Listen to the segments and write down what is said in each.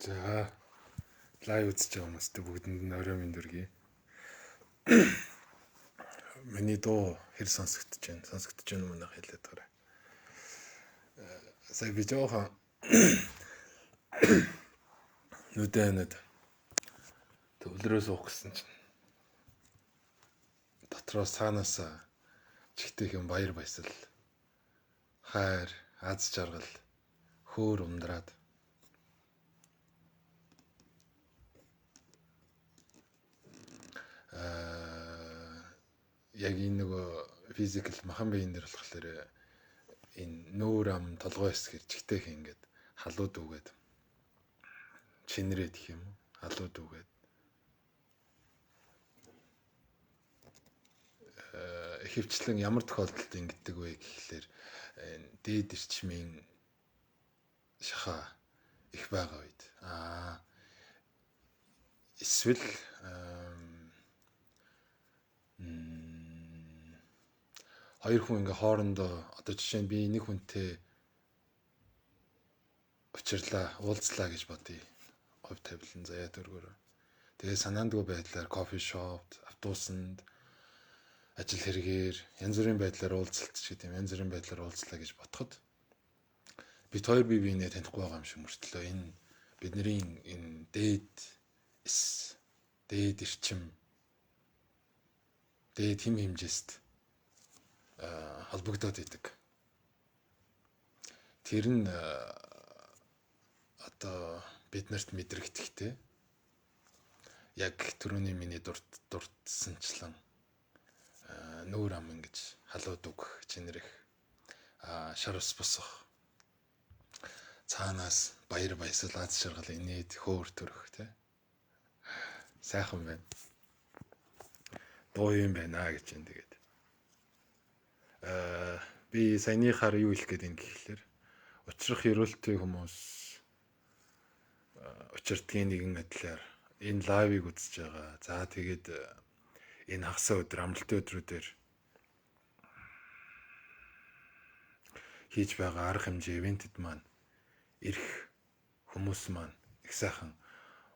За лайв үзэж байгаа хүмүүстээ бүгдэнд нь орой минь дүргий. дуу хэр сонсогдож байна мөн хэлээд байгаа. Сая би жоохон нүдэнэд төвлөрөө суух гэсэн чинь дотроос цаанаас чигтэйх юм баяр баясгал, хайр, аз жаргал хөөр ундраад яг энэ нөгөө физикал махан биеийн дээр болохоор энэ нүүр ам толгой хэсгэр чигтэйх ингээд халууд үгээд чинрээд гэх юм уу халууд үгээд ихэвчлэн ямар тохиолдолд ингэдэг вэ гэхлээр дээд эрчмийн шахаа их байгаа үед эсвэл хоёр хүн ингээ хоорондоо одоо жишээ нь би нэг хүнтэй учирлаа, уулзлаа гэж бодъё. Говь тавилан заяа дөргөөр. Тэгээ санаандгүй байдлаар кофе шопт, автобусанд, ажил хэрэгээр янз бүрийн байдлаар уулзалт ч гэдэм янз бүрийн байдлаар уулзлаа гэж бодоход бид хоёр бие биенээ танихгүй байгаа юм шиг мөртлөө энэ бидний энэ дээд эрчим дээд хэм хэмжээст холбогдоод идэг. Тэр нь одоо бид нарт мэдрэгдэхтэй яг түрүүний миний дурдсанчлан нүүр ам ингэж халууд өгөх, чинрэх, шар ус босох, цаанаас баяр баясгал, аз жаргал инээд хөөр төрөх тий. Сайхан байна. Дуу юм байна гэж юм тэгээд. Би саяныхаар юу хэлэх гээд юм гэхлээр учрах ерөөлтэй хүмүүс учирдгийн нэгэн адилаар энэ лайвыг үзэж байгаа. За тэгээд энэ хагас өдөр амралтын өдрүүдээр хийж байгаа арга хэмжээ ивентэд маань ирэх хүмүүс маань их сайхан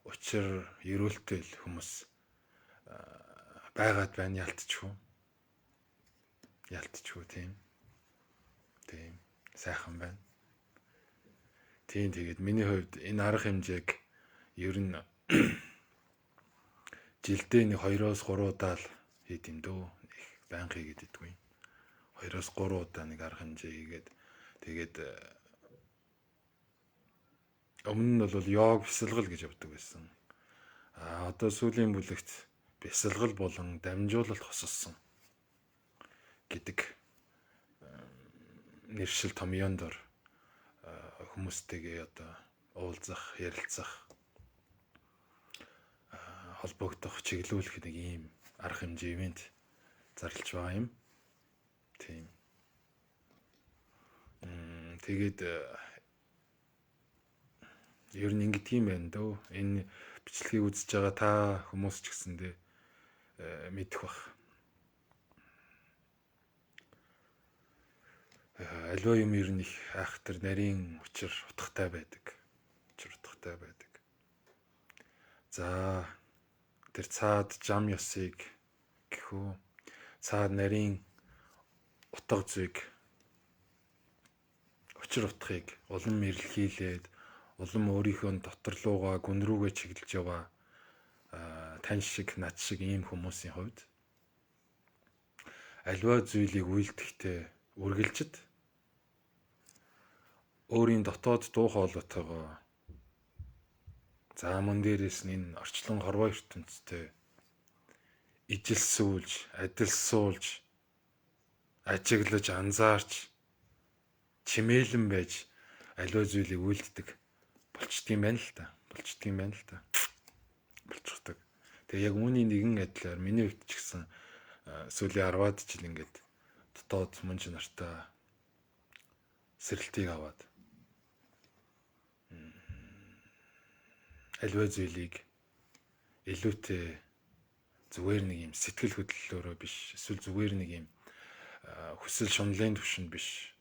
учир ерөөлтэй хүмүүс байгаад байна ялтчихгүй тийм сайхан байна. Тийм тэгээд миний хувьд энэ арга хэмжээг ер нь жилдээ нэг 2-3 удаа л хийд юм дөө. Их байнга хийгээд идэггүй. 2-3 удаа нэг арга хэмжээ хийгээд тэгээд өмнө нь бол йог бясалгал гэж явдаг байсан. Одоо сүүлийн бүлэгт бясалгал болон дамжуулалт хосолсон гэдэг нэршил томьёондор хүмүүстэйгээ одоо уулзах, ярилцах, холбогдох, чиглүүлэх нэг ийм арга хэмжээ ивент зарлж байгаа юм. Тийм. Тэгээд ер нь ингэдэг юм байна дөө. Энэ бичлэгийг үзэж байгаа та хүмүүс ч гэсэндээ мэдэх бах. Аливаа юм ер нь их айхтар нарийн учир утгатай байдаг. За тэр цаад жам ёсыг гэхүү цаад нарийн утга зүйг учир утгыг улам мэрлхийлээд улам өөрийнхөө дотор руугаа гүн рүүгээ чиглэж яваа тань шиг над шиг ийм хүмүүсийн хувьд аливаа зүйлийг үйлдэхдээ үргэлжид өөрийн дотоод дуу хоолойтойгоо за мөн дээрээс нь энэ орчлон хорвоо ертөнцтэй ижилсүүлж, адилсуулж, ажиглаж, анзаарч, чимээлэн байж аливаа зүйлийг үйлддэг болчдгийм байна л та. Болчихдог. Тэгээ яг үүний нэгэн адилаар миний хувьд ч гэсэн сүүлийн 10-аад жил ингээд дотоод мөн чанартай сэрэлтийг аваад аливаа зүйлийг илүүтэй зүгээр нэг юм сэтгэл хөдлөлөөрөө биш эсвэл зүгээр нэг юм хүсэл шунлын төвшөнд биш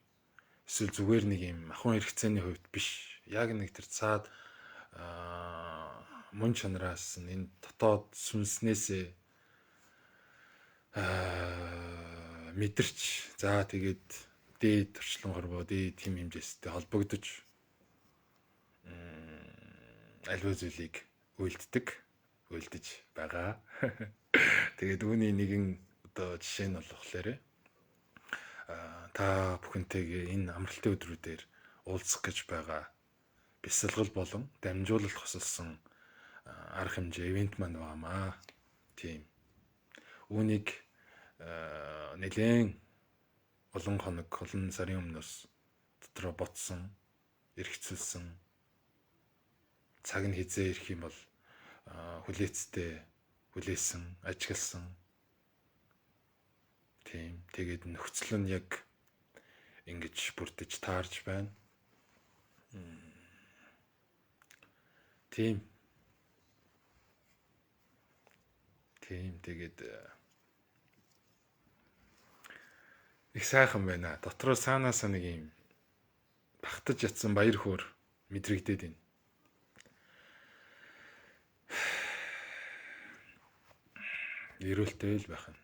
эсвэл зүгээр нэг юм ахуйн хэрэгцээний хувьд биш яг нэг тэр цаад мөн чанараас энэ дотоод сүнснээсээ мэдэрч за тэгээд дээд төрчлөн хорвоо дээд тэм хэмжээстэй холбогдож аливаа зүйлийг үйлдэж байгаа. Тэгээд үүний нэгэн одоо жишээ нь болохоор та бүхэнтэйгээ энэ амралтын өдрүүдээр уулзах гэж байгаа бясалгал болон дамжуулалт хосолсон арга хэмжээ ивент маань байгаамаа. Тийм. Үүнийг нэлээд олон хоног, олон сарын өмнөөс дотроо ботсон, эргэцүүлсэн. Цаг нь хизээ ирэх юм бол хүлээсэн, ажигласан. Тийм. Тэгээд нөхцөл нь яг ингэж бүрдэж таарж байна. Тийм. Тэгээд их сайхан байна. Дотроо саанаасаа нэг юм багтаж ятсан баяр хөөр мэдрэгдээд байна. Эрүүлтэй л байх нь.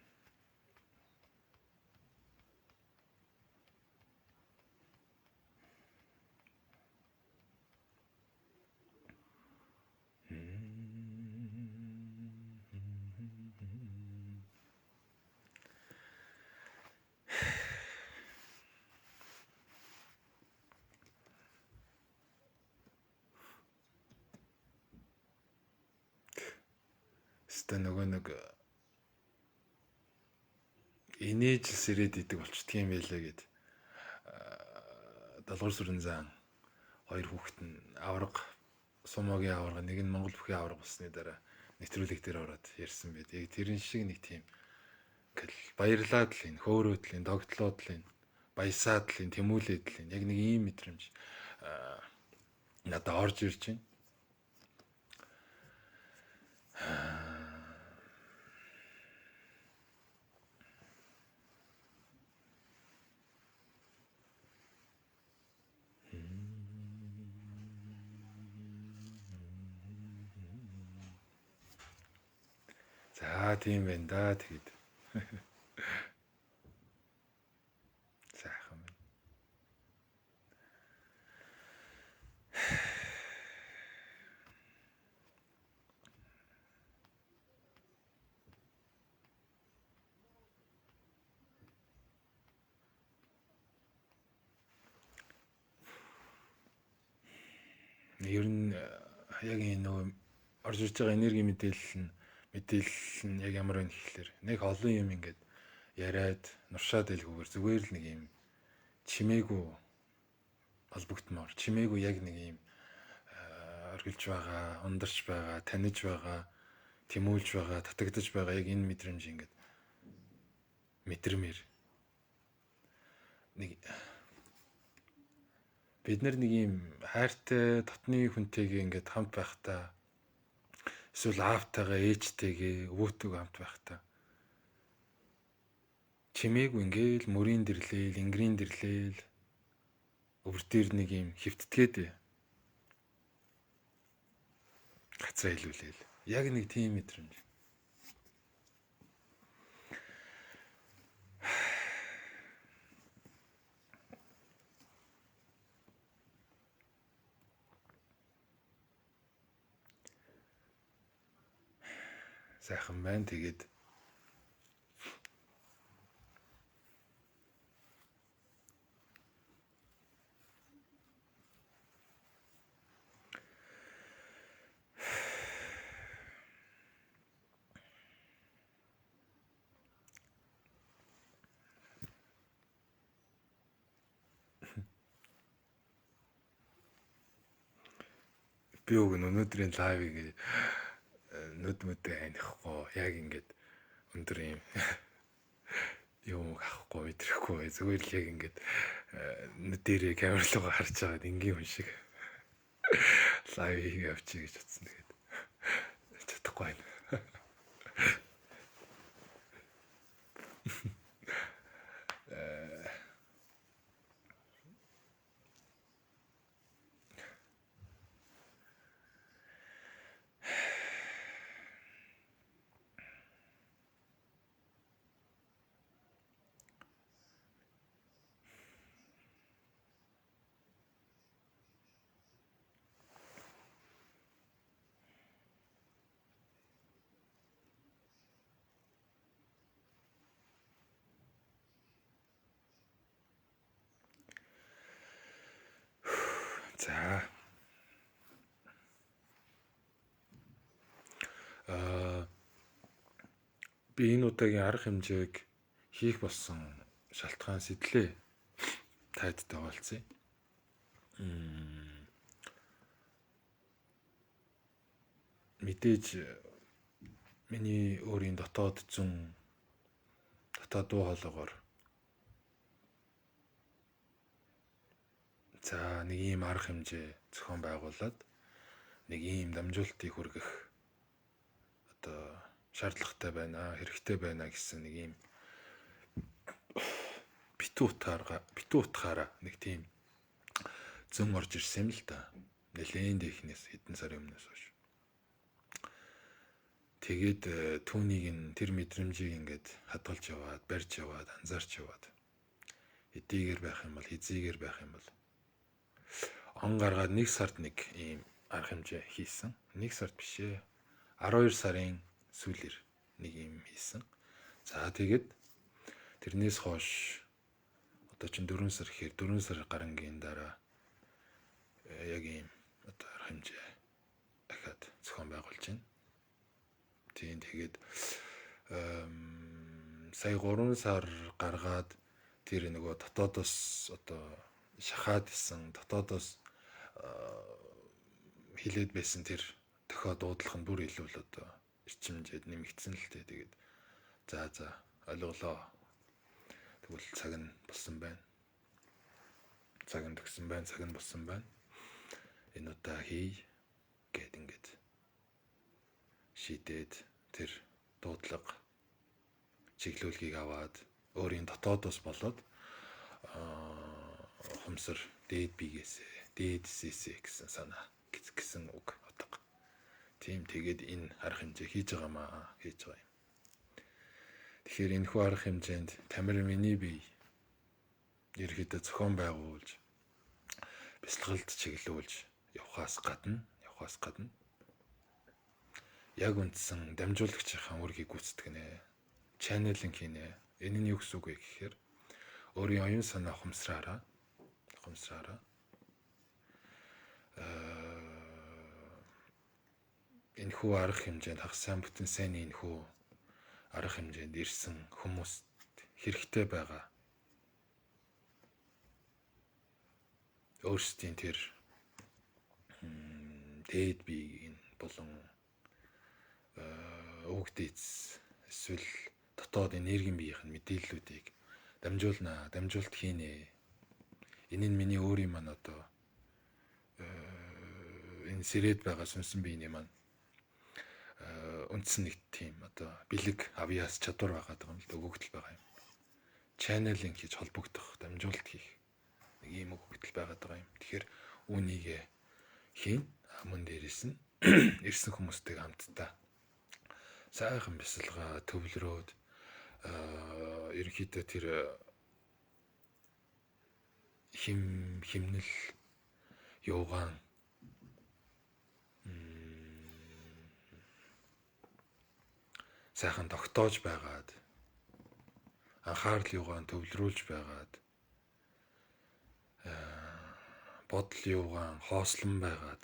Нөгөө нэг инээжс ирээд идэг болчдөг юм байлаа гэд. Далгуур сүрэн зан хоёр хүүхэд нь авраг сумогийн авраг нэг нь Монгол бүхий авраг болсны дараа нэвтрүүлэг дээр ороод ярьсан байд. Яг тэрэн шиг нэг тийм баярлаад л ин хөөрөөд л ин догтлоод л ин баясаад л ин тэмүүлээд л ин яг нэг ийм мэдрэмж надад орж ирж байна. За тийм байна да тэгэд. Сайхан байна. Ер нь яг энэ нөгөө орж ирж байгаа энерги мэдээлэл нь яг ямар вэ гэхэлэр нэг олон юм ингээд яриад нуршаад илгүүгээр зүгээр л нэг юм чимээгүй холбогдмоор чимээгүй яг нэг юм оргилж байгаа, ундарч байгаа, таниж байгаа, тэмүүлж байгаа, татагдж байгаа яг энэ мэдрэмж ингээд мэдрэмээр нэг бид нар нэг юм хайртай дотны хүнтэйгээ ингээд хамт байхдаа эсвэл аавтайгаа ээжтэйгээ өвөөтэйгээ хамт байхдаа чимээгүй ингээл мөрийн дэрлээл, ингрийн дэрлээл өвөр дээр нэг юм хөвтдгээд гацаа илүүлээл. Яг нэг тийм мэдрэмж. Сайхан байна тэгээд би өнөөдрийн лайвыг нүд мүдээ анихгүй яг ингээд өндөр юм авахгүй мэдрэхгүй зүгээр л яг ингээд нүдэрээ камер руугаа харж байгаад энгийн хүн шиг лайв хийгээ авчиг гэж утсан тэгээд чадахгүй байна. За. Би энэ удаагийн арга хэмжээг хийх болсон шалтгаан сэтлээ тайдтай болцъё. Мэдээж миний өөрийн дотоод дуу хоолойгоор за нэг ийм арга хэмжээ зохион байгуулад нэг ийм дамжуултыг хүргэх одоо шаардлагатай байна, хэрэгтэй байна гэсэн нэг ийм битүү утгаараа нэг тийм зөн орж ирсэн юм л да. Нэлээд ихнээс хэдэн сарын өмнөөс хойш. Тэгээд түүнийг тэр мэдрэмжийг ингээд хадгалж яваад, барьж яваад, анзаарч яваад эдийгээр байх юм бол, хизээгээр байх юм бол он гаргаад 1 сард нэг ийм арга хэмжээ хийсэн. 1 сард биш ээ. 12 сарын сүүлээр нэг юм хийсэн. За тэгээд тэрнээс хойш одоо чинь 4 сар гэхээр 4 сар гарангийн дараа яг ийм одоо арга хэмжээ дахиад зохион байгуулж байна. Тийм тэгээд сая 3 сар гаргаад тэр нөгөө дотоодоос одоо шахаад исэн дотоодоос хилээд байсан тэр дохио дуудлах нь бүр илүү л одоо эрчимжээд нэмэгдсэн л дээ. Тэгээд за ойлголоо. Тэгвэл цаг нь болсон байна. Цаг нь төгсөн байна, цаг нь болсон байна. Энэ удаа хий гэд ингээд шийдээд тэр дуудлага чиглүүлгийг аваад өөрийн дотоодоос болоод хумсар дээд бигээсээ дээдсээсээ гэсэн санаа гэсэн үг утга. Тийм тэгээд энэ арга хэмжээ хийж байгаа юм. Тэгэхээр энэ хүү арга хэмжээнд тамир миний бие ерөөдөө зохион байгуулж бясалгалд чиглүүлж явхаас гадна яг үндсэн дамжуулагчийн үргийг гүйцэтгэх нэ. Чаннелинг хийнэ. Энэ нь юу гэсэн үг вэ гэхээр өөрийн оюун санаа ухамсараараа энэ хүү арга хэмжээнд хагас сайн бүтэн сайн энэ хүү арга хэмжээнд ирсэн хүмүүст хэрэгтэй байгаа өөрсдийн тэр дээд биеийг болон өгдөөц эсвэл дотоод энергийн биеийн мэдээллүүдийг дамжуулт хийнэ. Энэ нь миний өөрийн маань одоо энэ сэрээд байгаа сүнсэн биений маань үндсэн нэг тийм одоо бэлэг авьяас чадвар байгаа юм л да, өгөгдөл байгаа юм. Чаннелинг хийж холбогдох, дамжуулт хийх нэг ийм өгөгдөл байгаа юм. Тэгэхээр үүнийг хийн мөн дээрээс нь ирсэн хүмүүстэйг хамтдаа сайхан бясалгаа төвлөрөөд ерөнхийдөө тэр химнэл юугаан сайхан тогтоож байгаад анхаарал юугаан төвлөрүүлж байгаад бодол юугаан хоослон байгаад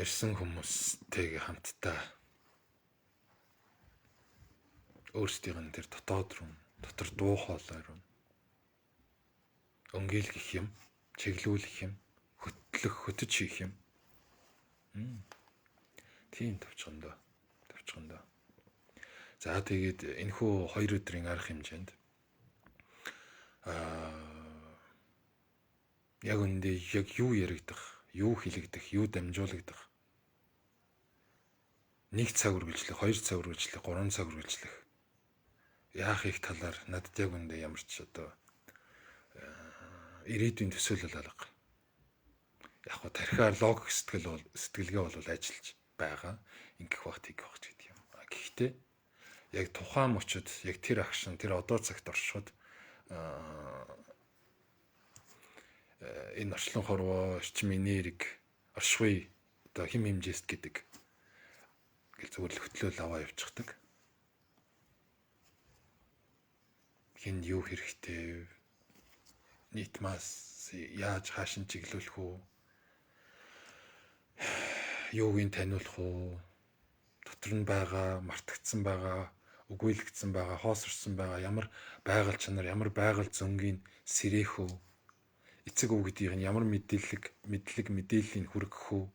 ирсэн хүмүүстэйгээ хамтдаа өөрсдийн тэр дотор дуу хоолой руу өнгөлөх юм, чиглүүлэх юм, хөтөж хийх юм. Тийм төвчгөндөө. За тэгээд энэхүү 2 өдрийн арга хэмжээнд яг үндэ яг юу яригдах, юу хэлэгдэх, юу дамжуулагдах 1 цаг үргэлжлэх, 2 цаг үргэлжлэх, 3 цаг үргэлжлэх яах их талаар надад яг үндэ ямар ч одоо ирээдүйн төсөөлөл алга. Яг го тархиар логик сэтгэлгээ бол ажиллаж байгаа. Ингэх багт хийх багт гэдэг юм. Гэхдээ яг тухайн мөчөд яг тэр акшн тэр одоо цагт оршиход энэ орчлон хорвоо эрчим энерги оршихуй одоо хим хэмжээст гэдэг гэл зүгээр л хөтлөөл аваа явчихдаг. Хин юу хэрэгтэй? Нийт мас яаж хаашин чиглүүлэх үү? Юуг нь таниулах уу? Дотор нь байгаа, мартагдсан байгаа, үгүйлэгдсэн байгаа, хоосорсон байгаа ямар байгаль чанар, ямар байгаль зөнгийн сэрээх үү? Эцэг үг гэдгийг нь ямар мэдээллийг хүргэх үү?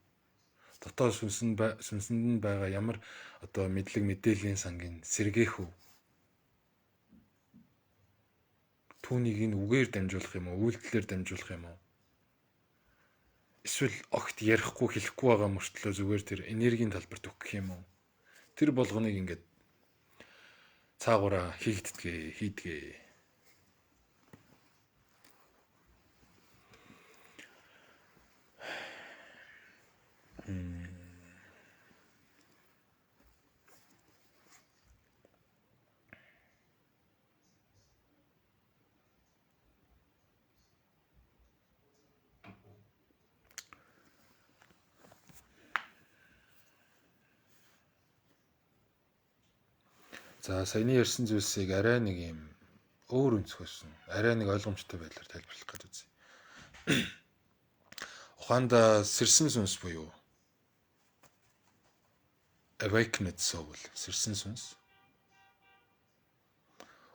Дотоод сүнсэнд нь байгаа ямар мэдээллийн сангийн сэргээх үү? Түүнийг нь үгээр дамжуулах юм уу, үйлдэлээр дамжуулах юм уу? Эсвэл огт ярихгүй хэлэхгүй байгаа мөртлөө зүгээр тэр энергийн талбарт өгөх юм уу? Тэр болгоныг ингээд цаагаараа хийдгээ. За саяны ярьсан зүйлсийг арай нэг юм өөр өнцгөөс нь арай нэг ойлгомжтой байдлаар тайлбарлах гэдэг үзье. Ухаанда сэрсэн сүнс буюу awakened soul, сэрсэн сүнс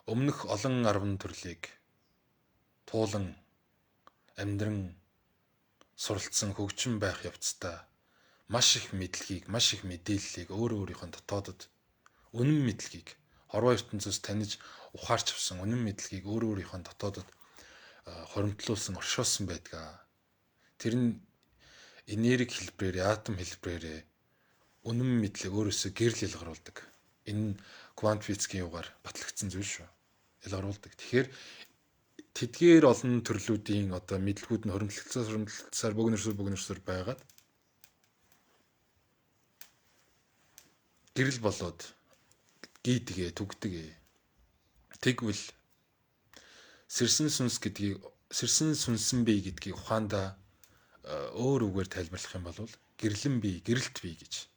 өмнөх олон 10 төрлийг туулан амьдран суралцсан хөгжин байх явцдаа маш их мэдлэгийг, маш их мэдээллийг өөрийнхөө дотоодод үнэн мэдлэгийг хорвоо ертөнцөөс таниж ухаарч авсан үнэн мэдлэгийг өөрийнхөө дотоодод хоримтлуулсан, оршуулсан байдгаа. Тэр нь энерги хэлбэрээр, атом хэлбэрээр үнэн мэдлэг өөрөөсөө гэрэл ялгаруулдаг. Энэ нь квант физикийн югаар батлагдсан зүйл шүү. Ялгаруулдаг. Тэгэхээр тэдгээр олон төрлүүдийн мэдлгүүд нь хоримтлагдсаар бөгнөрсөөр байгаад гэрэл болоод гийдгээ, түгдэгэ. Тэгвэл сэрсэн сүнсэн бие гэдгийг ухаандаа өөр үгээр тайлбарлах юм бол гэрлэн бие, гэрэлт бие гэж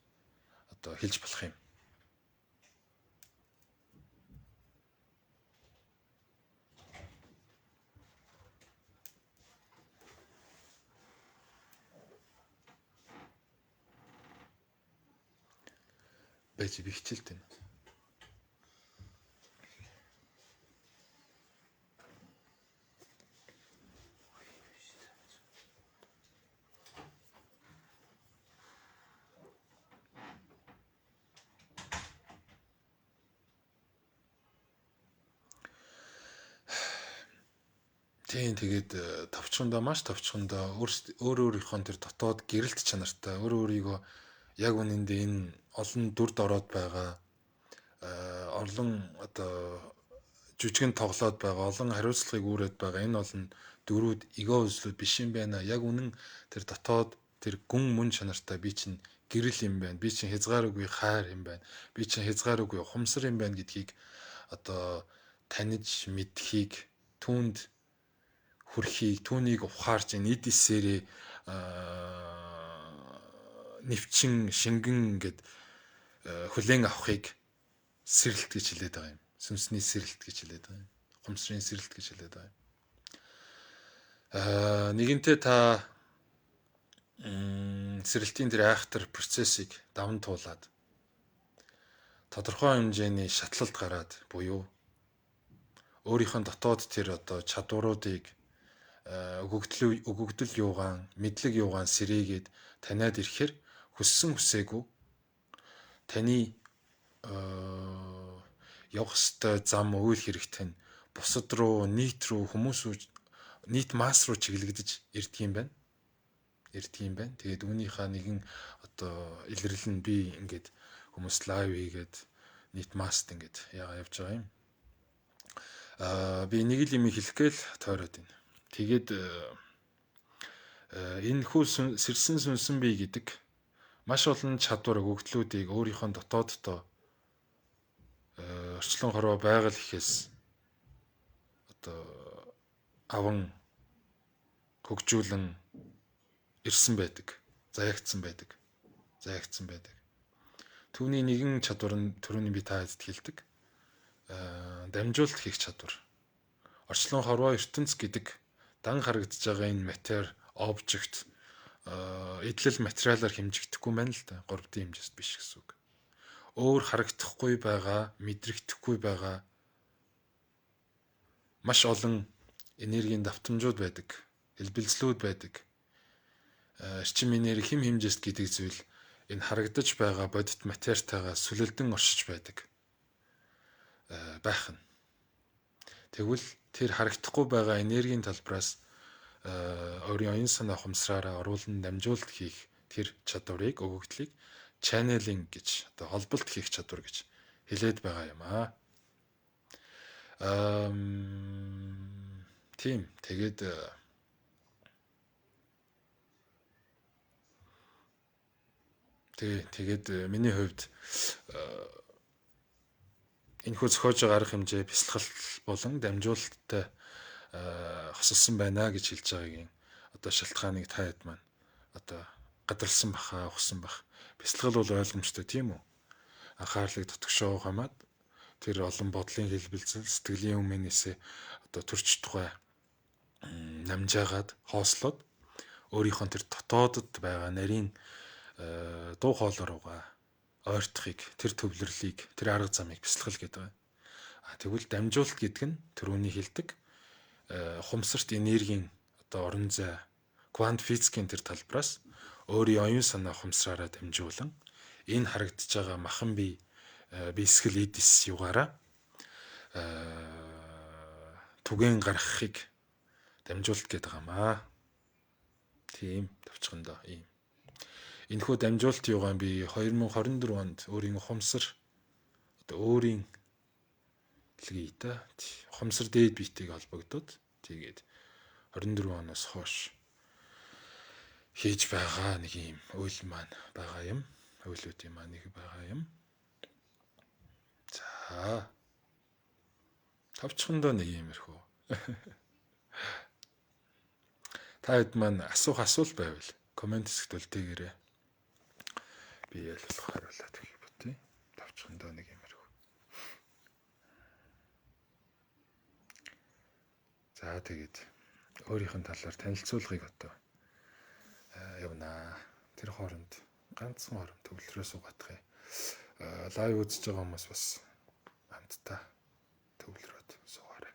хэлж болох юм. Байж би хичээлтэй. Тэгээд маш товчхондоо өөрийнхөө тэр дотоод гэрэлт чанартай өөрийгөө яг үнэндээ энэ олон дүрд ороод байгаа олон жүжигэн тоглоод байгаа олон хариуцлагыг үүрээд байгаа энэ олон дөрүүд эго үзлүүд биш юм байна. Яг үнэн тэр дотоод тэр гүн мөн чанартай би чинь гэрэл юм байна. Би чинь хязгааргүй хайр юм байна. Би чинь хязгааргүй ухамсар юм байна гэдгийг таниж мэдхийг, түүнд хүрхийг, түүнийг ухаарч эд эсээрээ нэвчин шингэн гэд хүлээн авахыг сэрэлт гэж хэлээд байгаа юм. Сүнсний сэрэлт гэж хэлээд байгаа юм. Ухамсарын сэрэлт гэж хэлээд байгаа юм. Нэгэнтээ та сэрэлтийн тэр айхтар процессыг даван туулаад тодорхой хэмжээний шатлалд гараад буюу өөрийнхөө дотоод тэр чадваруудыг өгөгдөл юугаан, мэдлэг юугаан сэрээгээд таниад ирэхээр хүссэн хүсээгүй таны явах ёстой зам үйл хэрэгт нь бусад руу, нийт масс руу чиглэгдэж ирдэг юм байна. Тэгээд үүнийхээ нэгэн илэрлэл нь би ингээд хүмүүс лайв хийгээд нийт масст ингээд явж байгаа юм. Би нэг л юм хэлэх гээл тойроод байна. Тэгээд энэ хүү сэрсэн сүнсэн бие гэдэг маш олон чадвар өгөгдлүүдийг өөрийнхөө дотооддоо орчлон хорвоо байгаль ихээс аван хөгжүүлэн ирсэн байдаг. Заягдсан байдаг. Түүний нэгэн чадвар нь түрүүний би та хэзд хэлдэг. Дамжуулалт хийх чадвар. орчлон хорвоо ертөнц гэдэг дан харагдаж байгаа энэ матер, обжект эдлэл материалаар хэмжигдэхгүй байна л да. 3D хэмжээст биш гэсэн үг. Өөр харагдахгүй байгаа, мэдрэгдэхгүй байгаа маш олон энергийн давтамжууд байдаг, хэлбэлзлүүд байдаг. Эрчим энерги хэм хэмжээст гэдэг зүйл энэ харагдаж байгаа бодит материалтайгаа сүлэлдэн оршиж байдаг байх нь. Тэгвэл тэр харагдахгүй байгаа энергийн талбараас өөрийн оюун санаа ухамсараараа оруулан дамжуулалт хийх тэр чадварыг, өгөгдлийг channeling гэж, одоо холболт хийх чадвар гэж хэлээд байгаа юм аа. Тийм. Тэгээд миний хувьд энэхүү зохиож байгаа арга хэмжээ бясалгал болон дамжуулалттай хосолсон байна гэж хэлж байгаагийн одоо шалтгааныг та хэд маань одоо гадарлсан баха, ухсан бах. Бясалгал бол ойлгомжтой тийм үү? Анхаарлыг дотгошоо хамаад тэр олон бодлын хэлбэлзэл, сэтгэлийн өмнөөсөө одоо төрч тухай намжаагаад хоослоод өөрийнхөө тэр дотоодод байгаа нарийн дуу хоолойроо ойртохыг, тэр төвлөрлийг, тэр арга замыг бясалгал гэдэг байна. Тэгвэл дамжуулалт гэдэг нь түрүүний хэлдэг ухамсарт энергийн одоо орон зай, квант физикийн тэр талбараас өөрийн оюун санаа ухамсараараа дамжуулан энэ харагдаж байгаа махан бие бисгэл эдис югаараа түгээн гаргахыг дамжуулалт гэдэг юмаа. Тийм товчхондоо ийм. Энэхүү дамжуулалт юугаан би 2024 онд өөрийн ухамсар одоо өөрийн ухамсар дээд биетэйг холбогдоод тэгээд 24 оноос хойш хийж байгаа нэг юм үйл маань байгаа юм. Үйлүүдийн маань нэг байгаа юм. За. Товчхондоо нэг юмэрхүү. Та хэд маань асуулт байвал комент хэсэгт үлдээгээрэй. Би ял харуулаад өгье битээ. Товчхондоо нэг юмэрхүү. За тэгээд өөрийнх нь талаар танилцуулгыг одоо явнаа. Тэр хооронд ганцхан орон төвлөрөө суугаадах юм. Лайв үзэж байгаа хүмүүс бас хамтдаа төвлөрөөд суугаарай.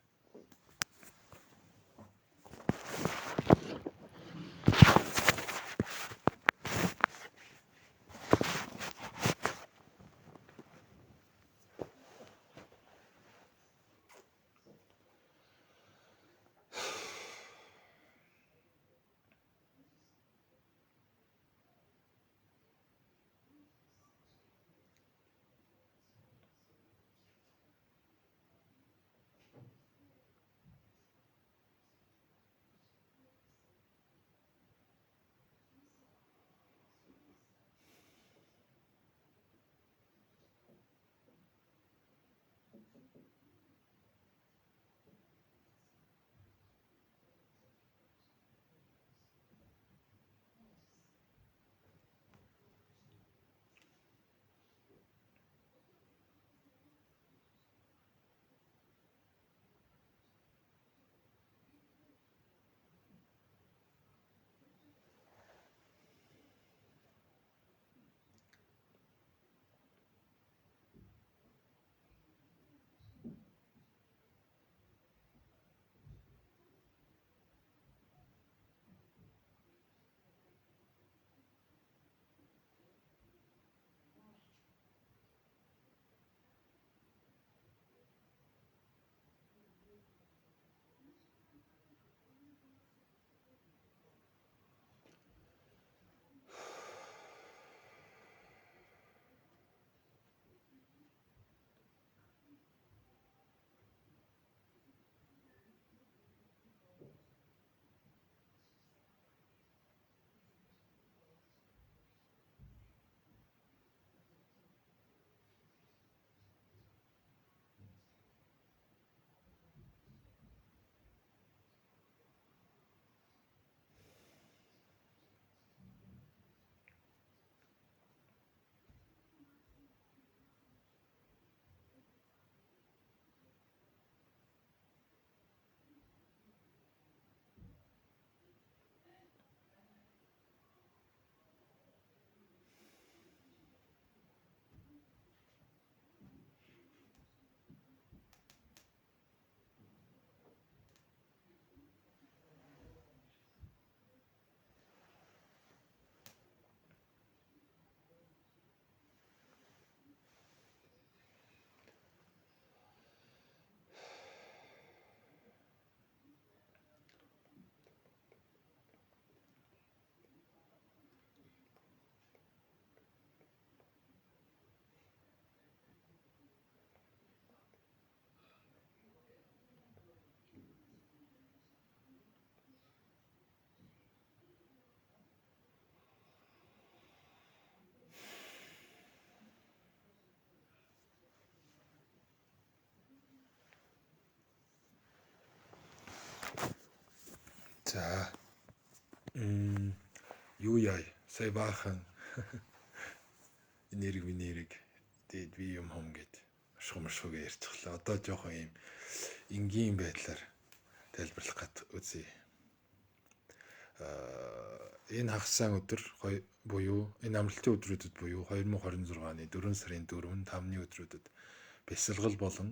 юу яа. Сая баахан энерги дээд би юм хом гэд шумшгүй ярьчихлаа. Одоо жоохон юм энгийн байдлаар тайлбарлах гад үзье. Энэ хагас өдөр буюу энэ амралтын өдрүүдэд буюу 2026 оны 4 сарын 4, 5-ны өдрүүдэд бясалгал болон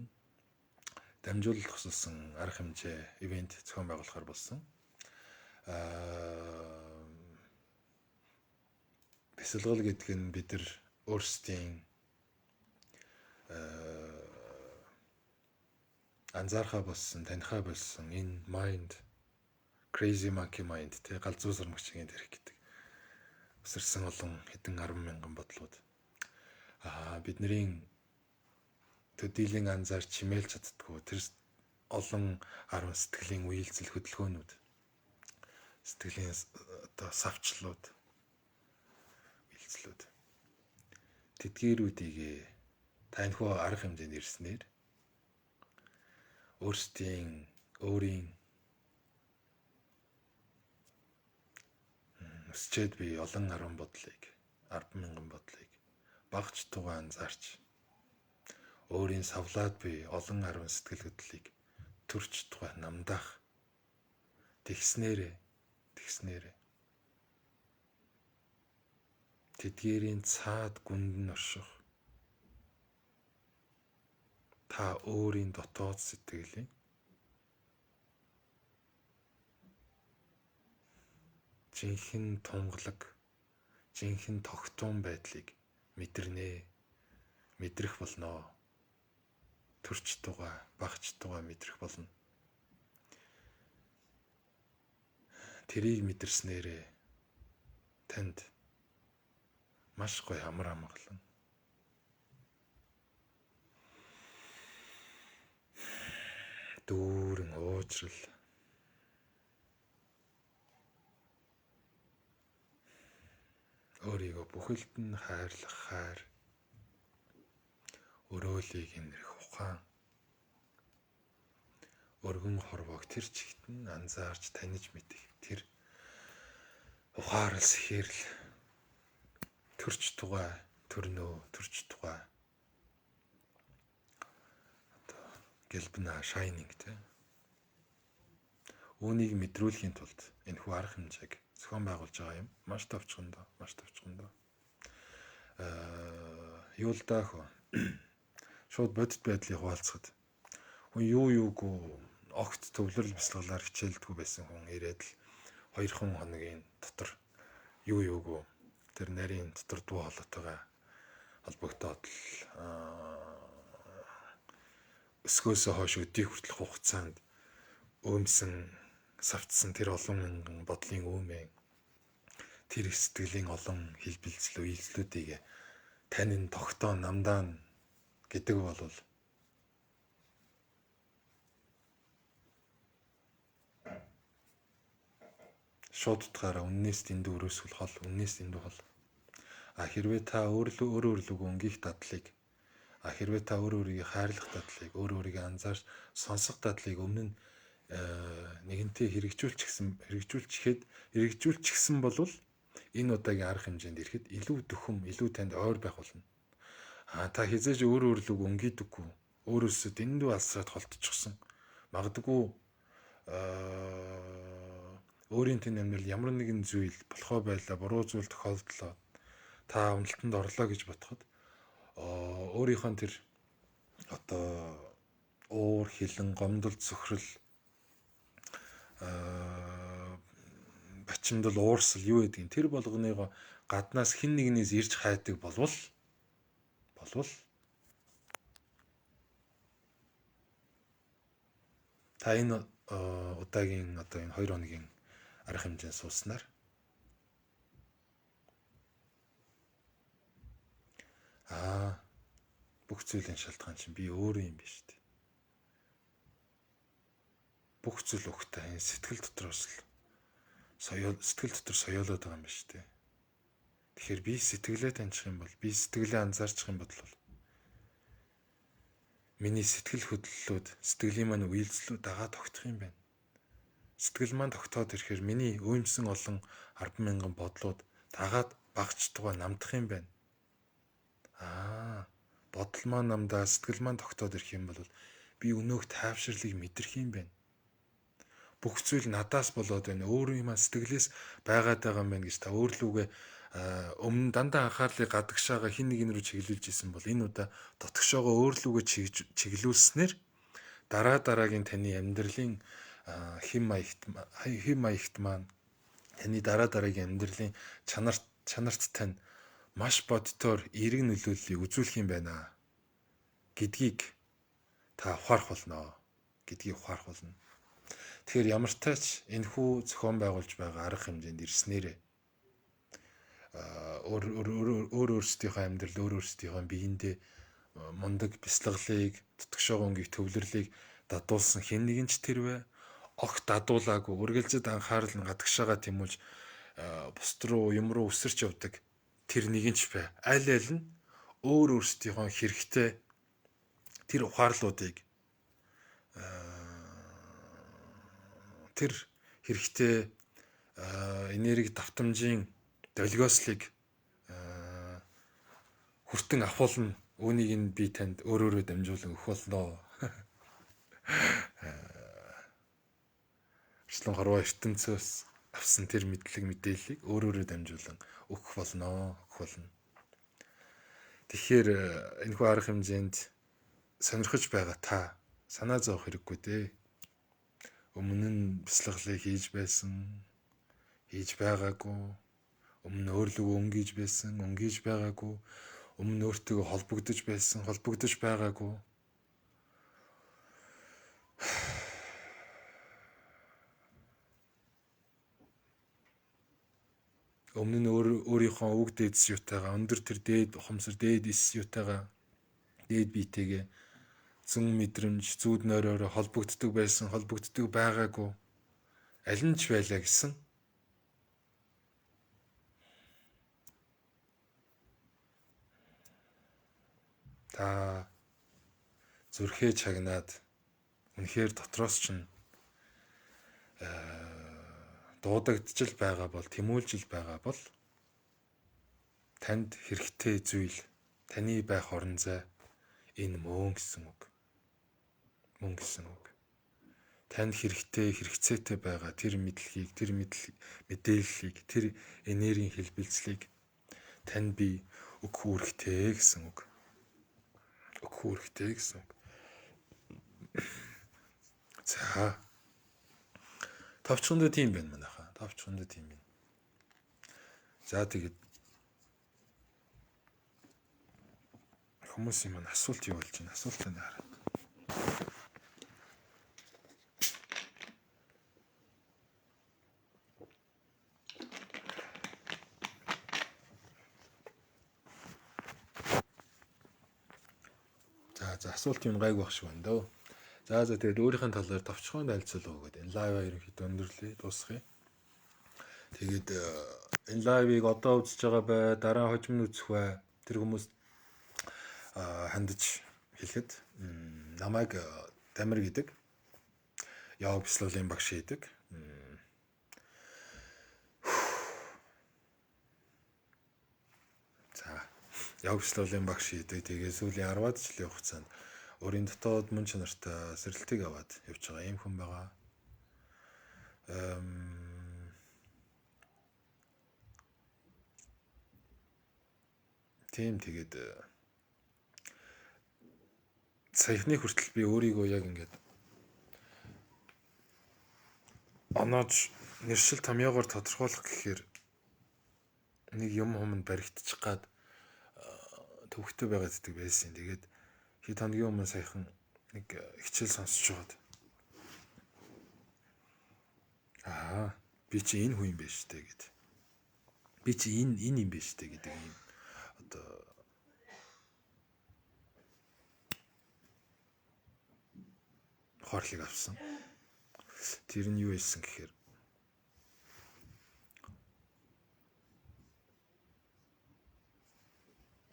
дамжуулалт тусалсан арга хэмжээ ивент зохион байгуулахаар болсон. Бясалгал гэдэг нь бид нар өөрсдийн анзаархаа болсон, танихаа болсон энэ mind, crazy monkey mind тэ галзуу сармагчийн дэрх гэдэг өсөрсөн олон хэдэн 10,000 бодлууд бидний төдийлэн анзаар чимээлж чаддгүй тэр олон 10 сэтгэлийн үйлцэл хөдөлгөөнүүд, сэтгэлийн одоо савчлууд, үйлцлүүд тэдгээрүүдийг таньхуу арга хэмжээнд ирснээр өөрийн өсчээд би олон 10 бодлыг 10,000 бодлыг багч тугаан анзаарч өөрийн савлаад би олон 10 сэтгэл хөдлөлийг төрч тугаан намдаах тэгснээрээ тэдгээрийн цаад гүнд нь орших та өөрийн дотоод сэтгэлийн жинхэнэ тунгалаг, жинхэнэ тогтун байдлыг мэдрэх болно. Төрч тугаа, багч тугаа мэдрэх болно. Тэрийг мэдэрснээрээ танд маш гоё амар амгалан дүүрэн уужрал өөрийгөө бүхэлд нь хайрлах хайр, өрөөлийг инрэх ухаан, өргөн хорвоог тэр чигт нь анзаарч таних мэдэх тэр ухаарал сэхэрл төрч тугай төрнөө төрч тугай одоо гэлбнэ shining тэ үүнийг мэдрүүлэхийн тулд энэ хүү арга хэмжээг зохион байгуулж байгаа юм маш товчхондоо юу л даах вэ шууд бодит байдлыг хуваалцахад хүн юугүй огт төвлөрөл бясалгалаар хичээлдэггүй байсан хүн ирээд л 2 хоногийн дотор юугүй тэр нарийн дотор дуу хоолойтойгоо холбогдоод л өсгөөсөө хойш өдийг хүртэлх хугацаанд өмсөн савтсан тэр олон мянган бодлын үүмэн тэр сэтгэлийн олон хэлбэлцэл үйлслүүдийг танин тогтоо намдаан гэдэг бол шууд утгаараа үннээс дэндүү өрөөсгөл хол үннээс дэндүү хол хэрвээ та өөрийгөө өнгөх дадлыг хэрвээ та өөрийгөө хайрлах дадлыг өөрийгөө анзаарч сонсох дадлыг өмнө нь нэгэнтээ хэрэгжүүлчихсэн бол энэ удаагийн арга хэмжээнд ирэхэд илүү дөхөм, илүү танд ойр байх болно. Та хизээж өөрийгөө өнгийдэггүй, өөрөөсөө дэндүү алсраад холтчихсон. Магадгүй өөрийн тань амьдрал ямар нэгэн зүйл болохоо байлаа, буруу зүйл тохиолдлоо. Та уналтанд орлоо гэж бодоход өөрийнхөө тэр одоо уур хилэн гомдол цөхрөл бачимдал уурсал юу гэдгийг тэр болгоныгоо гаднаас хэн нэгнээс ирж хайдаг болвол та энэ удаагийн одоо энэ 2 хоногийн арга хэмжээнд сууснаар бүх зүйлийн шалтгаан чинь би өөрөө юм биш үү? Бүх зүйл өгтэй энэ сэтгэл дотроос л сэтгэл дотор соёолоод байгаа юм биш үү? Тэгэхээр би сэтгэлээ таньчих юм бол, би сэтгэлээ анзаарчих юм бол миний сэтгэл хөдлөлүүд, сэтгэлийн маань үйлслүүд дагаа тогтох юм байна. Сэтгэл маань тогтоод ирэхээр миний уймсан олон 10,000 бодлууд дагаад багцдгаа намдах юм байна. Бодол маань намдаа сэтгэл маань тогтоод ирэх юм бол би өнөөх тайвширлыг мэдрэх юм байна. Бүх зүйл надаас болоод байна. Өөр юм сэтгэлээс байгаад байгаа юм байна гэж та өөрлөгөө өмнө дандаа анхаарлыг гадагшаага хин нэг рүү чиглүүлж исэн бол энэ удаа дотгошоогоо өөрлөгөө чиглүүлснээр дараагийн таны амьдралын хэм маягт маань таны дараагийн амьдралын чанарт тань маш бодтоор эерэг нөлөөллийг үзүүлэх юм байна гэдгийг та ухаарах болно. Тэгэхээр ямар тач энэхүү зохион байгуулж байгаа арга хэмжээнд ирснээрээ өөрсдийнхөө амьдрал өөрсдийнхөө биеиндээ мундаг бяцлаглыг, дотгошоо өнгийг төвлөрлийг дадуулсан хэн нэгэн ч тэрвэ огт дадуулаагүй үргэлжид анхаарал нь гадагшаага тэмүүлж бусд руу юм руу өсөрч явдаг тэр нэгэн ч бай. Аль нь өөрсдийнхөө хэрэгтэй тэр ухаарлуудыг тэр хэрэгтэй энерги давтамжийн долгиослыг хүртэн авахулна. Үүнийг нь би танд өөрөөрөө дамжуулан өгөх болно. Орчлон хорвоо ертөнцөөс авсан тэр мэдээллийг өөрөөрөө дамжуулан өгөх болно. Тэгэхээр энэхүү арга хэмжээнд сонирхож байгаа та санаа зовох хэрэггүй дээ. Өмнө нь бяцлаглыг хийж байгаагүй. Өмнө өөрлөгөө өнгийж байгаагүй. Өмнө өөртөө холбогдож байгаагүй. Өмнө нь өөрийнхөө үг дээдс юутайгаа өндөр тэр дээд ухамсар дээд эс юутайгаа дээд биетэйгээ зүүн мэдрэмж зүүд нойроор холбогддог байгаагүй аль нь ч байлаа гэсэн та зүрхээ чагнаад үнэхээр дотроос чинь дуудагдчихл байгаа бол тэмүүлжил байгаа бол танд хэрэгтэй зүйл таны байх орон зай энэ мөн гэсэн үг. Танд хэрэгцээтэй байгаа тэр мэдлэгийг, тэр мэдээллийг, тэр энергийн хэлбэлцлийг танд би өгөх үүрэгтэй гэсэн үг. За. Товчхондоо тийм байна манайхаа. За тэгээд хүмүүсийн маань асуулт юу болж байна? Асуултаа наараа. За асуулт юм гайг байх шиг байна дөө. За тэгээд өөрийнхөө талаар товчхон танилцуулга өгөөд энэ лайваа ерөнхийдөө өндөрлөе, дуусгая. Тэгээд энэ лайвыг одоо үзэж байгаа бай, дараа хожим нь үзэх бай. Тэр хүмүүс хандаж хэлэхэд намайг Дамир гэдэг яваг бяцлаглалын багш хийдэг. Яваг бяцлаглалын багш хийдэг. Тэгээ сүүлийн 10-аад жилийн хугацаанд өөрийн дотоод мөн чанартай сэрэлтийг аваад явж байгаа юм хүн байгаа. Тэгээд саяхны хүртэл би өөрийгөө яг ингээд оноож нэршил томьёогоор тодорхойлох гэхээр нэг юм хумд баригдчих гад төвхтэй байгаад идэг байсан. Тэгээд хэд хоногийн өмнө саяхан нэг хичээл сонсч байгаад би чи энэ хүн юм байна штэ гэд. Би чи энэ юм байна штэ гэдэг юм. Одоо ухаарлыг авсан. Тэр нь юу хэлсэн гэхээр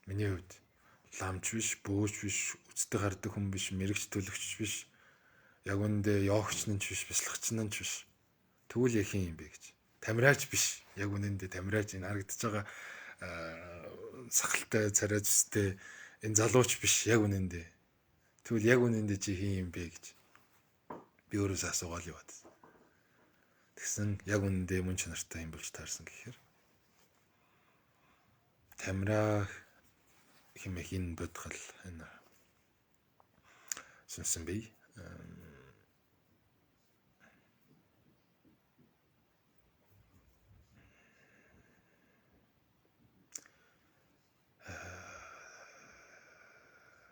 миний хувьд ламч биш, бөөж биш, үцтэй гардаг хүн биш, мэрэгч төлөгч биш. Яг үндэ явагч нь ч биш, бяцлагч нь ч биш. Тэгвэл яг юм бэ гэж. Тамираач биш. Яг үнэндээ тамираач энэ харагдаж байгаа сахалтай, царай зүстэй энэ залууч биш. Яг үнэндээ. Тэгвэл яг үнэндээ чи хин юм бэ гэж би өөрөөсөө асуугаал яваад. Тэгсэн яг үнэндээ мөн чанартай юм болж таарсан гэхээр тамираа хэмээх энэ бодгол энэ сүнсэн бий.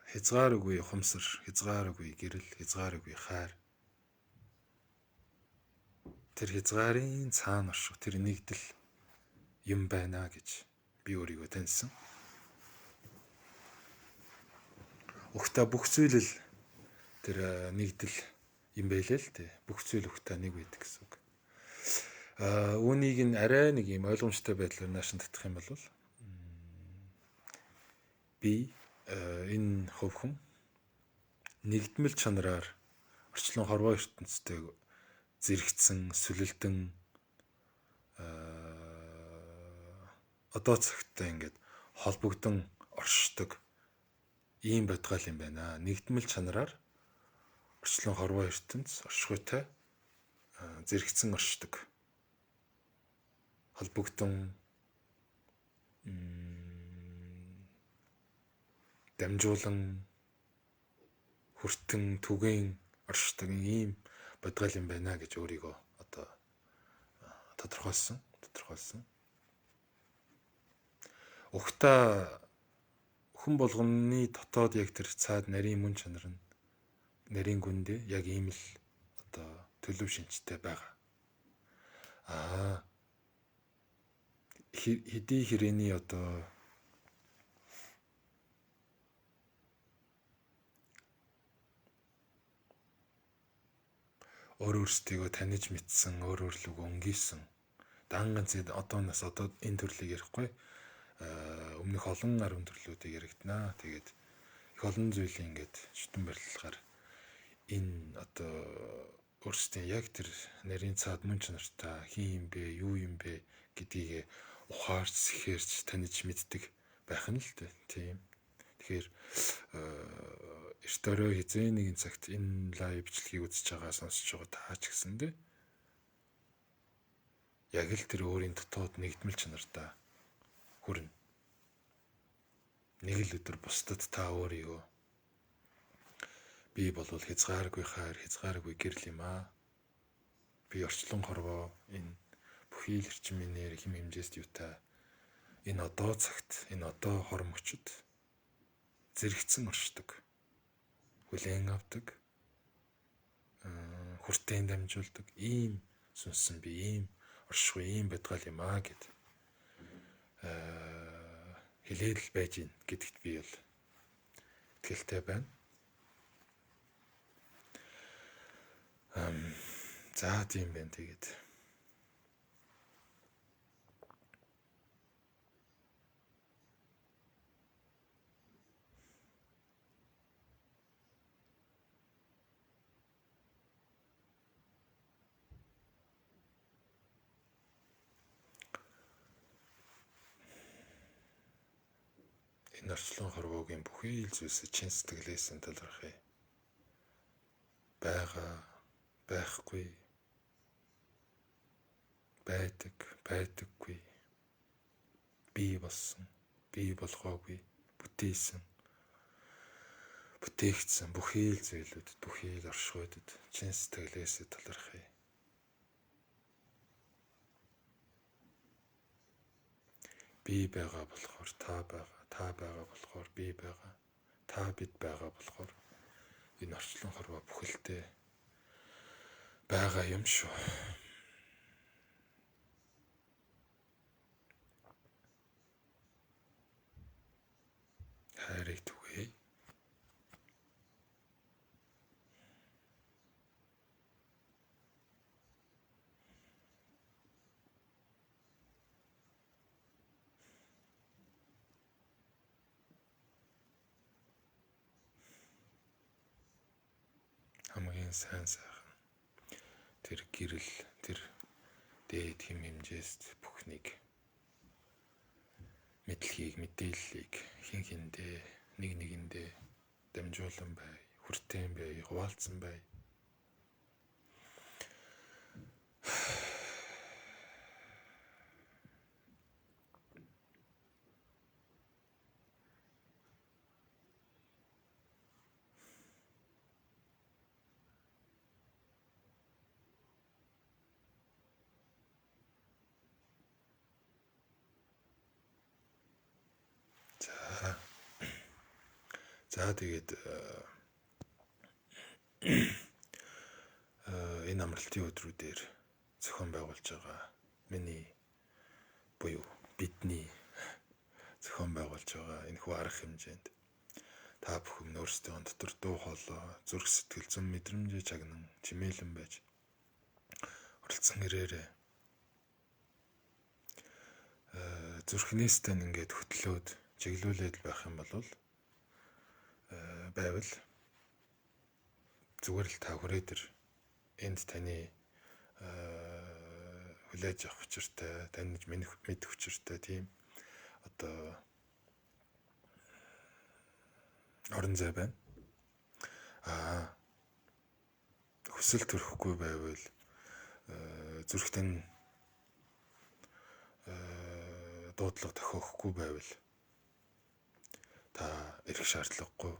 Хязгааргүй ухамсар, хязгааргүй гэрэл, хязгааргүй хайр. Тэр хязгаарын цаана орших тэр нэгдэл юм байна гэж би өөрийгөө таньсан. Ухта бүх зүйлэл тэр нэгдэл юм байлээ л дээ. Бүх зүйл ухта нэг байдаг гэсэн үг. Үүнийг нь арай нэг юм ойлгомжтой байдлаар наашин татах юм бол би энэ хөвхөн нэгдмэл чанараар орчлон хорвоо ертөнцтэй зэрэгцэн, сүлэлдэн одоо цагтаа ингээд холбогдсон оршдог ийм бодгал юм байна. Нэгдмэл чанараар орчлон хорвоо ертөнц оршихуйтай зэрэгцэн оршдог. Холбогдсон дамжуулан хүртэн түгээн оршдог ийм бодгал юм байна гэж өөрийгөө одоо тодорхойлсон. Ухта хүн болгоны дотоод яг тэр цаад нарийн мөн чанар нь нарийн гүндээ яг ийм л одоо төлөв шинжтэй байгаа. Хэдий хэрээний одоо өөрөөсдийгөө таниж мэдсэн, өөрөөрлөг өнгийсэн. Дан ганц одооноос одоо энэ төрлийг ярихгүй. Өмнөх олон арван төрлүүдийг яригдана. Тэгээд их олон зүйлийн ингээд шүтэн барилгаар энэ одоо өөрсдийн яг тэр нарийн цаад мөн чанартай хин юм бэ, юу юм бэ гэдгийг ухаарч, сэхэрч, таниж мэддэг байх нь л дээ. Тийм. Тэгэхээр эрт орой хизээ нэгэн цагт энэ лайв бичлэгийг үзэж байгаа сонсож байгаа та ч гэсэндээ яг л тэр өөрийн дотоод нэгдмэл чанартаа хүрнэ. Нэг л өдөр бусдад та өөрийгөө би болвол хязгааргүй хайр, хязгааргүй гэрэл юм аа. Би орчлон хорвоо энэ бүхий л эрчимээр хэм хэмжээст юутай энэ одоо цагт, энэ одоо хормогчд зэрэгцэн оршдог. Хүлээн авдаг, хүртээн дамжуулдаг ийм сүнсэн би ийм оршихуй ийм бодгал юм аа гэд хэлээл байж гин гэдэгт би бол итгэлтэй байна. За тийм байна тэгээд. Энэ орчлон хорвоогийн бүхий л зүйлсээ чин сэтгэлээс нь талархъя. Байгаа, байхгүй, байдаг, байдаггүй, бий болсон, бий болгоогүй, бүтээсэн, бүтээгдсэн бүхий л зүйлүүдэд, бүхий л оршихуйдад чин сэтгэлээс талархъя. Би байгаа болохоор та байгаа. Та байгаа болохоор би байгаа. Та бид байгаа болохоор энэ орчлон хорвоо бүхэлдээ байгаа юм шүү. Хайрыг түгээе. Хамгийн сайн сайхан тэр гэрэл, тэр дээд хэм хэмжээст бүхнийг мэдээллийг хин хиндээ нэг нэгэндээ дамжуулан бай, хүртээн бай, хуваалцсан бай. За тэгээд энэ амралтын өдрүүдээр зохион байгуулж байгаа миний буюу бидний зохион байгуулж байгаа энэ хүү арга хэмжээнд та бүхэн өөрсдөө дотор дуу хоолой, зүрх сэтгэл зүйн мэдрэмжээ чагнан чимээлэн байж оролцсон ирээрээ зүрхнээстэй ингээд хөтлөөд чиглүүлээд байх юм бол байвал зүгээр л та хүрээдэр энд таны хүлээж авах хүчиртэй, таньж мэдэх хүчиртэй тийм одоо орон зай байна. Хүсэл төрөхгүй байвал зүрхтэн дуудлага тохиохгүй байвал та ирэх шаардлагагүй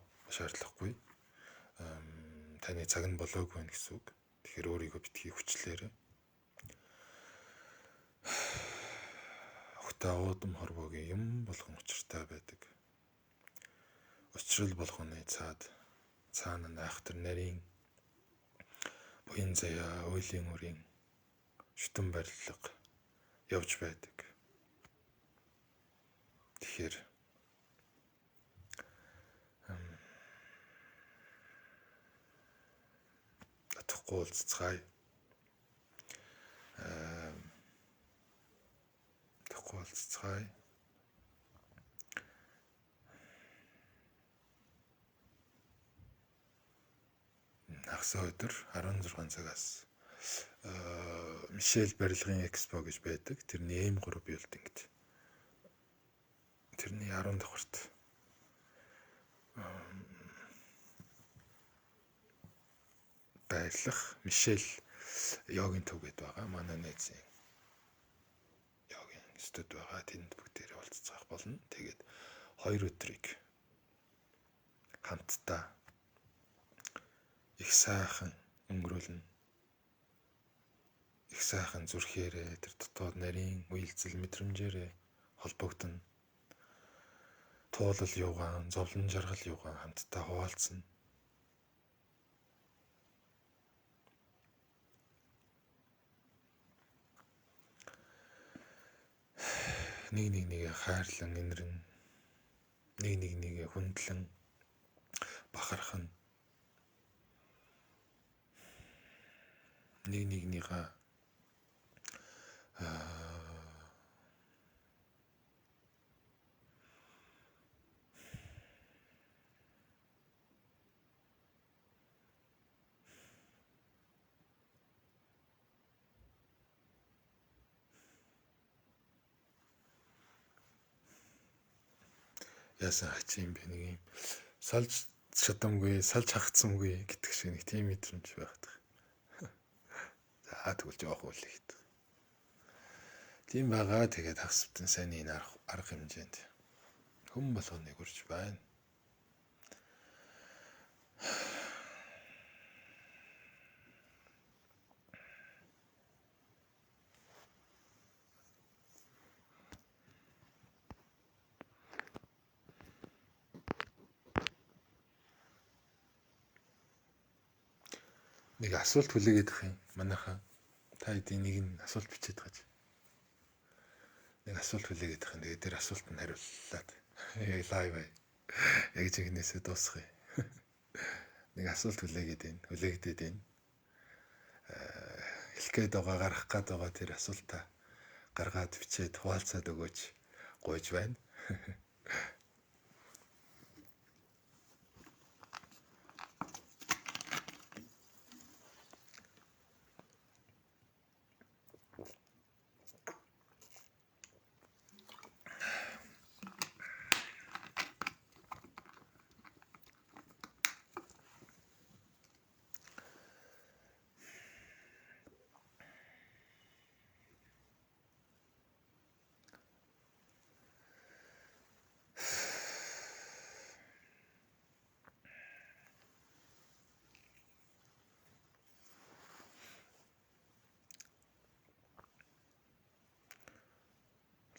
таны цаг нь болоогүй байх гэсэн үг. Тэгэхээр өөрийгөө битгий хүчлээрээ огтаа уудам хорвоогийн юм болгон учиртай байдаг. Учрал болгоны цаана айхтар нарийн буян заяа, ойлын үрийн шүтэн барилга явж байдаг. Тэгэхээр атахгүй уулзцгаая. Хагас өдөр 16 цагаас Мишель барилгын экспо гэж байдаг. Тэрний M3 билдингт. Тэрний 10 давхарт байрлах Мишель йогийн төв гэдэг байгаа. Манай найзын йогийн студ байгаа. Тэнд бүгдээрээ уулзах болно. Тэгээд 2 өдрийг хамтдаа их сайхан өнгөрүүлнэ. Их сайхан зүрхээрээ тэр дотоод нарийн үйлцэл мэдрэмжээрээ холбогдно. Туулал юугаан, зовлон жаргал юугаан хамтдаа хуваалцна. Нэг хайрлан инэрнэ. Нэг хүндлэн бахархан. Нэгнийгаа яасан хачин бэ, нэг юм салж чадамгүй, салж хагцсангүй гэдэг шиг нэг тийм мэдрэмж байдаг. За тэгвэл жоох үл ихт. Тийм байгаа. Тэгээд хагасвтан сайн энэ арга хэмжээнд хүм болгоныг хүрч байна. Нэг асуулт хүлээгээд ах юм. Манайхаа та эдийн нэг нь асуулт бичээд гаж. Нэг асуулт хүлээгээд ах юм. Тэгээд тэр асуулт нь хариуллаад лайв бай. Яг жигнэсээ дуусгая. Нэг асуулт хүлээгдээд байна. Хэлгээд байгаа, гаргах гээд байгаа тэр асуултаа гаргаад бичээд хуваалцаад өгөөч. Гуйж байна.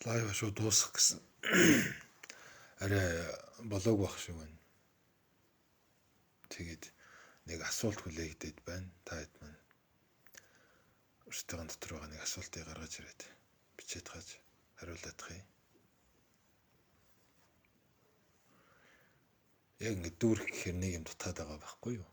Лайв шууд дуусгах гэсэн. Арай болоог байх шиг байна. Тэгээд нэг асуулт хүлээгдээд байна. Та хэд маань өөртөө дотор байгаа нэг асуултыг гаргаж ирээд бичээд гаж хариулах юм. Яг ингэ дүүрэх гэхээр нэг юм дутаад байгаа байхгүй юу?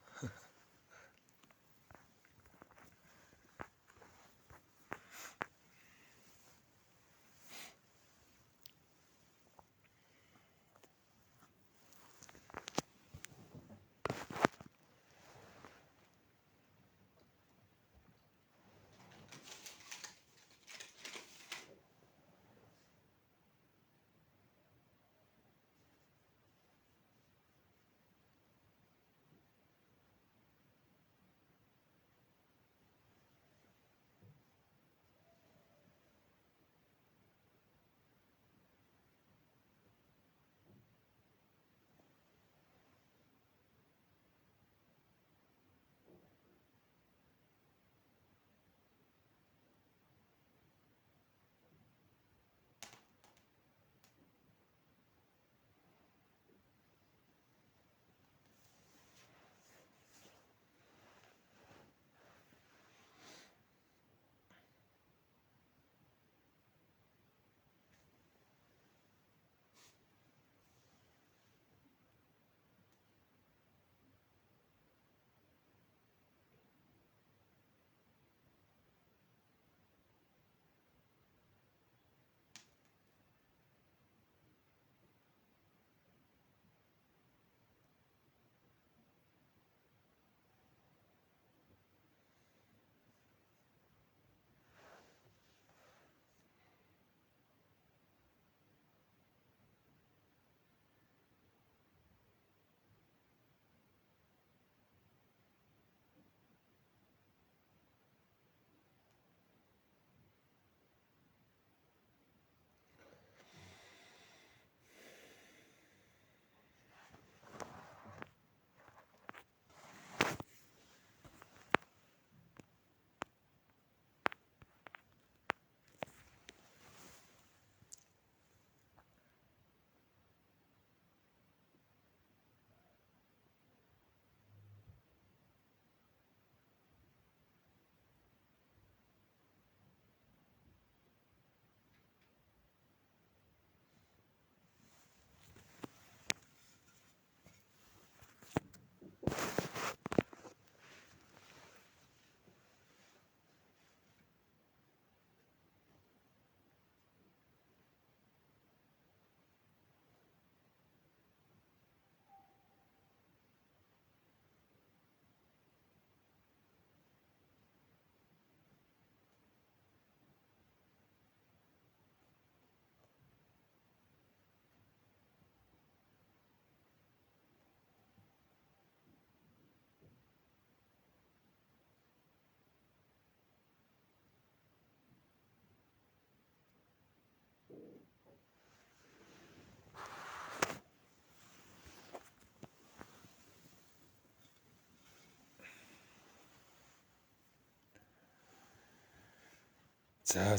За.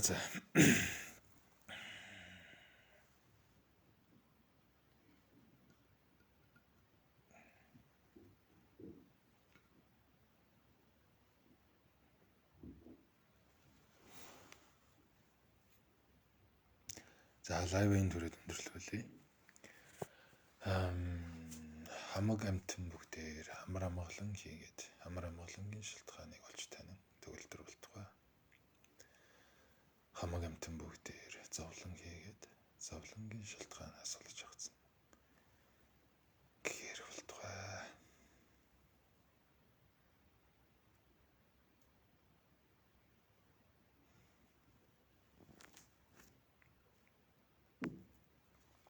За лайвын түрээд өндөрлүүлье. Хамаг амтэн бүгдээр амар амгалан хийгээд амар амгалангийн шалтгааныг олж танин төгөлдөр болтугай. Хамаг амтэн бүгдээр зовлон хийгээд зовлонгийн шалтгаанаас олж авцсан.